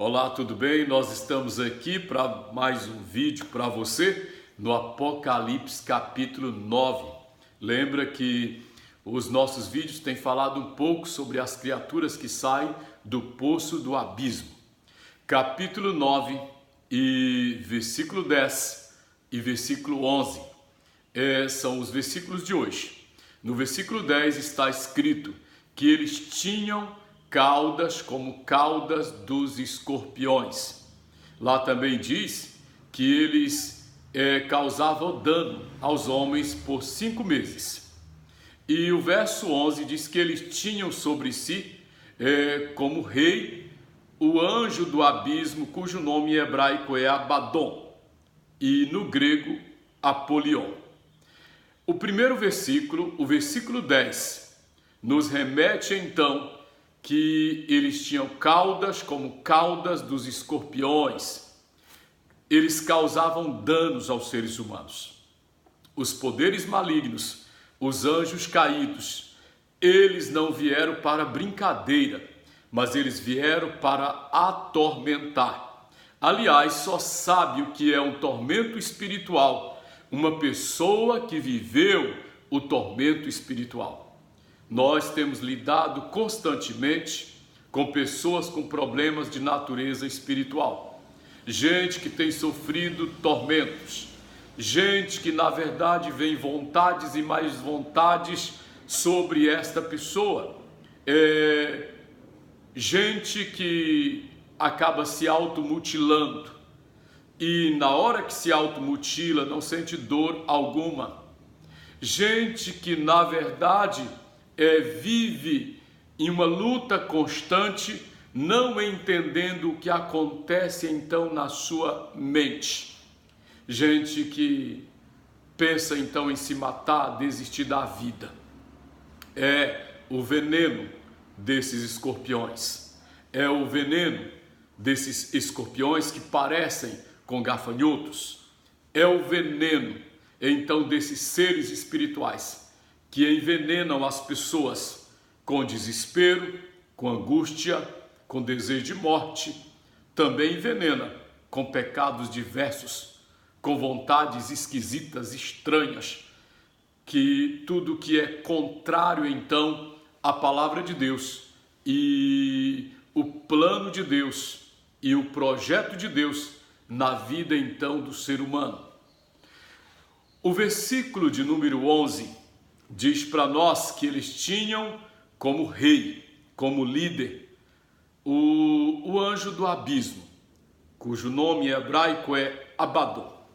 Olá, tudo bem? Nós estamos aqui para mais um vídeo para você no Apocalipse capítulo 9. Lembra que os nossos vídeos têm falado um pouco sobre as criaturas que saem do poço do abismo. Capítulo 9 e versículo 10 e versículo 11 são os versículos de hoje. No versículo 10 está escrito que eles tinham caudas como caudas dos escorpiões. Lá também diz que eles causavam dano aos homens por 5 meses. E o verso 11 diz que eles tinham sobre si como rei o anjo do abismo, cujo nome em hebraico é Abaddon e no grego Apolion. O primeiro versículo, o versículo 10, nos remete então que eles tinham caudas como caudas dos escorpiões. Eles causavam danos aos seres humanos. Os poderes malignos, os anjos caídos, eles não vieram para brincadeira, mas eles vieram para atormentar. Aliás, só sabe o que é um tormento espiritual uma pessoa que viveu o tormento espiritual. Nós temos lidado constantemente com pessoas com problemas de natureza espiritual. Gente que tem sofrido tormentos. Gente que na verdade vem vontades e mais vontades sobre esta pessoa. Gente que acaba se automutilando. E na hora que se automutila não sente dor alguma. Gente que na verdade vive em uma luta constante, não entendendo o que acontece então na sua mente. Gente que pensa então em se matar, desistir da vida. É o veneno desses escorpiões. É o veneno desses escorpiões que parecem com gafanhotos. É o veneno então desses seres espirituais que envenenam as pessoas com desespero, com angústia, com desejo de morte. Também envenena com pecados diversos, com vontades esquisitas, estranhas, que tudo que é contrário então à palavra de Deus e o plano de Deus e o projeto de Deus na vida então do ser humano. O versículo de número 11 diz para nós que eles tinham como rei, como líder, o anjo do abismo, cujo nome em hebraico é Abaddon.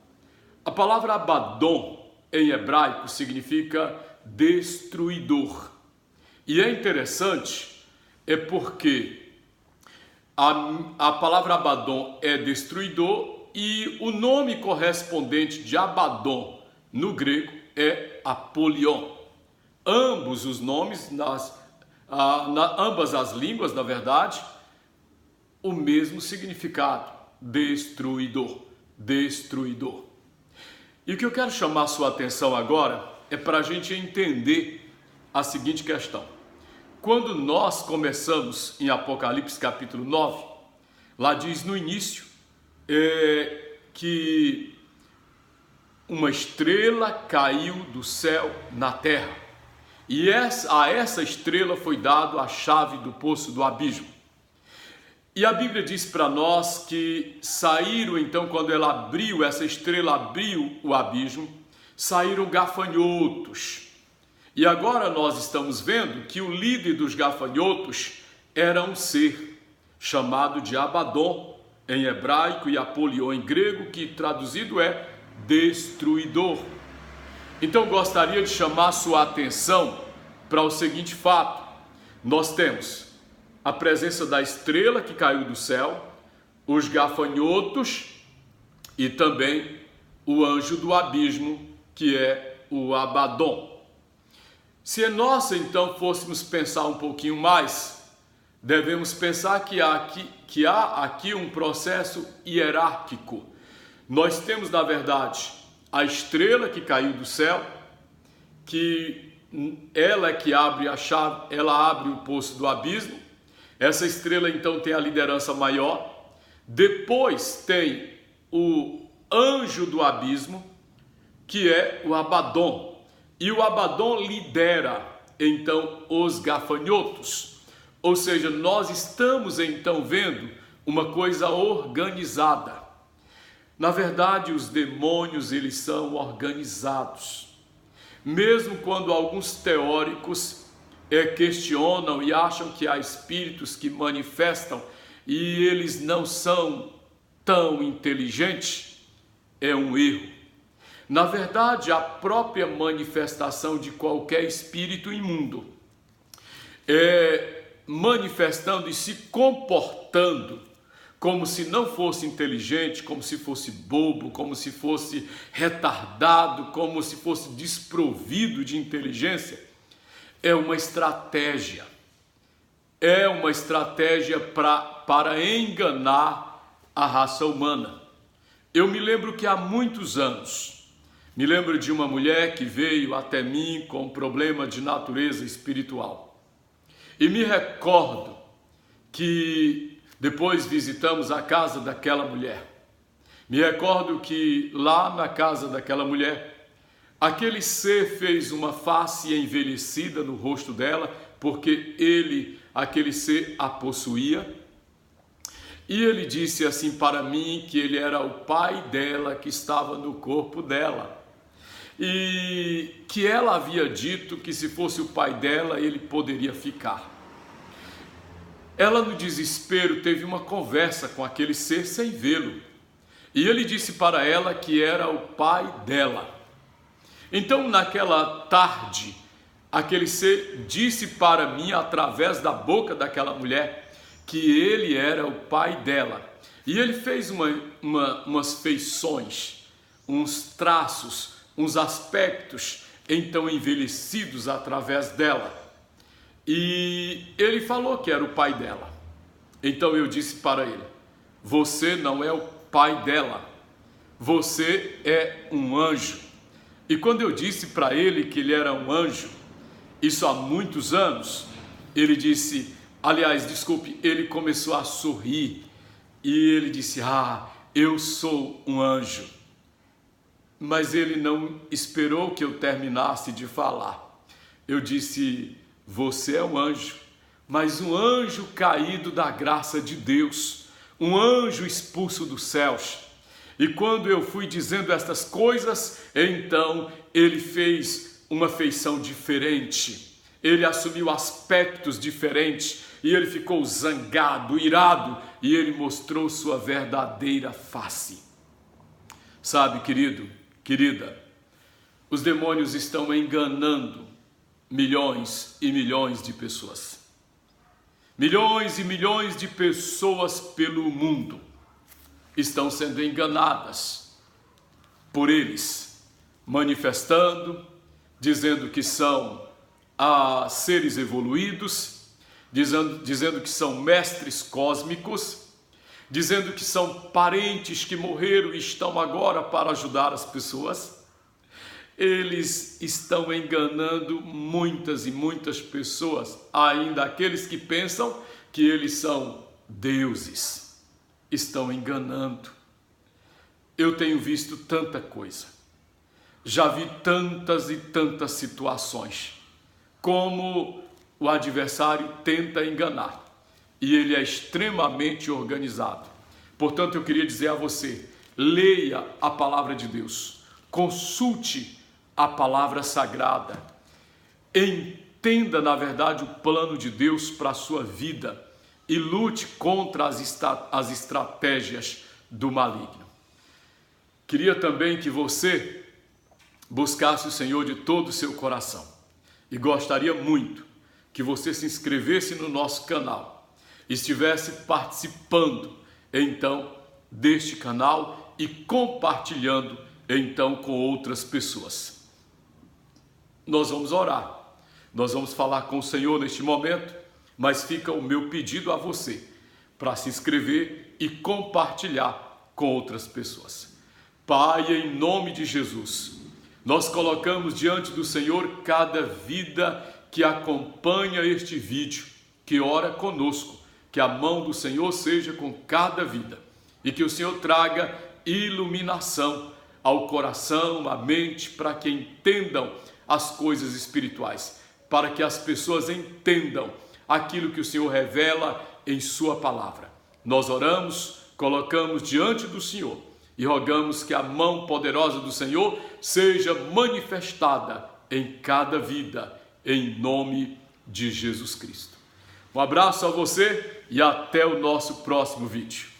A palavra Abaddon em hebraico significa destruidor. E é interessante, porque a palavra Abaddon é destruidor e o nome correspondente de Abaddon no grego é Apolion. Ambos os nomes, ambas as línguas, na verdade, o mesmo significado, destruidor, destruidor. E o que eu quero chamar a sua atenção agora é para a gente entender a seguinte questão. Quando nós começamos em Apocalipse capítulo 9, lá diz no início que uma estrela caiu do céu na terra. E a essa estrela foi dado a chave do poço do abismo. E a Bíblia diz para nós que saíram então, quando essa estrela abriu o abismo, saíram gafanhotos. E agora nós estamos vendo que o líder dos gafanhotos era um ser chamado de Abaddon em hebraico e Apolion em grego, que traduzido é destruidor. Então gostaria de chamar sua atenção para o seguinte fato. Nós temos a presença da estrela que caiu do céu, os gafanhotos e também o anjo do abismo, que é o Abaddon. Se nós então fôssemos pensar um pouquinho mais, devemos pensar que há aqui um processo hierárquico. Nós temos, na verdade, a estrela que caiu do céu, que ela é que abre a chave, ela abre o poço do abismo. Essa estrela então tem a liderança maior. Depois tem o anjo do abismo, que é o Abaddon. E o Abaddon lidera, então, os gafanhotos. Ou seja, nós estamos, então, vendo uma coisa organizada. Na verdade, os demônios, eles são organizados. Mesmo quando alguns teóricos questionam e acham que há espíritos que manifestam e eles não são tão inteligentes, é um erro. Na verdade, a própria manifestação de qualquer espírito imundo manifestando e se comportando como se não fosse inteligente, como se fosse bobo, como se fosse retardado, como se fosse desprovido de inteligência, é uma estratégia. É uma estratégia para enganar a raça humana. Eu me lembro que há muitos anos, me lembro de uma mulher que veio até mim com um problema de natureza espiritual. E me recordo que depois visitamos a casa daquela mulher. Me recordo que lá na casa daquela mulher, aquele ser fez uma face envelhecida no rosto dela, porque aquele ser a possuía. E ele disse assim para mim que ele era o pai dela que estava no corpo dela. E que ela havia dito que se fosse o pai dela, ele poderia ficar. Ela, no desespero, teve uma conversa com aquele ser sem vê-lo. E ele disse para ela que era o pai dela. Então, naquela tarde, aquele ser disse para mim, através da boca daquela mulher, que ele era o pai dela. E ele fez umas feições, uns traços, uns aspectos, então envelhecidos através dela. E ele falou que era o pai dela. Então eu disse para ele: você não é o pai dela, você é um anjo. E quando eu disse para ele que ele era um anjo, isso há muitos anos, ele disse, ele começou a sorrir e ele disse: eu sou um anjo. Mas ele não esperou que eu terminasse de falar. Eu disse: você é um anjo, mas um anjo caído da graça de Deus, um anjo expulso dos céus. E quando eu fui dizendo estas coisas, então ele fez uma feição diferente, ele assumiu aspectos diferentes, e ele ficou zangado, irado, e ele mostrou sua verdadeira face. Sabe, querido, querida, os demônios estão enganando milhões e milhões de pessoas. Milhões e milhões de pessoas pelo mundo estão sendo enganadas por eles, manifestando, dizendo que são seres evoluídos, dizendo que são mestres cósmicos, dizendo que são parentes que morreram e estão agora para ajudar as pessoas. Eles estão enganando muitas e muitas pessoas, ainda aqueles que pensam que eles são deuses, estão enganando. Eu tenho visto tanta coisa, já vi tantas e tantas situações, como o adversário tenta enganar, e ele é extremamente organizado. Portanto, eu queria dizer a você, leia a palavra de Deus, consulte a palavra sagrada, entenda na verdade o plano de Deus para a sua vida e lute contra as estratégias do maligno. Queria também que você buscasse o Senhor de todo o seu coração e gostaria muito que você se inscrevesse no nosso canal, estivesse participando então deste canal e compartilhando então com outras pessoas. Nós vamos orar, nós vamos falar com o Senhor neste momento, mas fica o meu pedido a você para se inscrever e compartilhar com outras pessoas. Pai, em nome de Jesus, nós colocamos diante do Senhor cada vida que acompanha este vídeo, que ora conosco, que a mão do Senhor seja com cada vida. e que o Senhor traga iluminação ao coração, à mente, para que entendam as coisas espirituais, para que as pessoas entendam aquilo que o Senhor revela em sua palavra. Nós oramos, colocamos diante do Senhor e rogamos que a mão poderosa do Senhor seja manifestada em cada vida, em nome de Jesus Cristo. Um abraço a você e até o nosso próximo vídeo.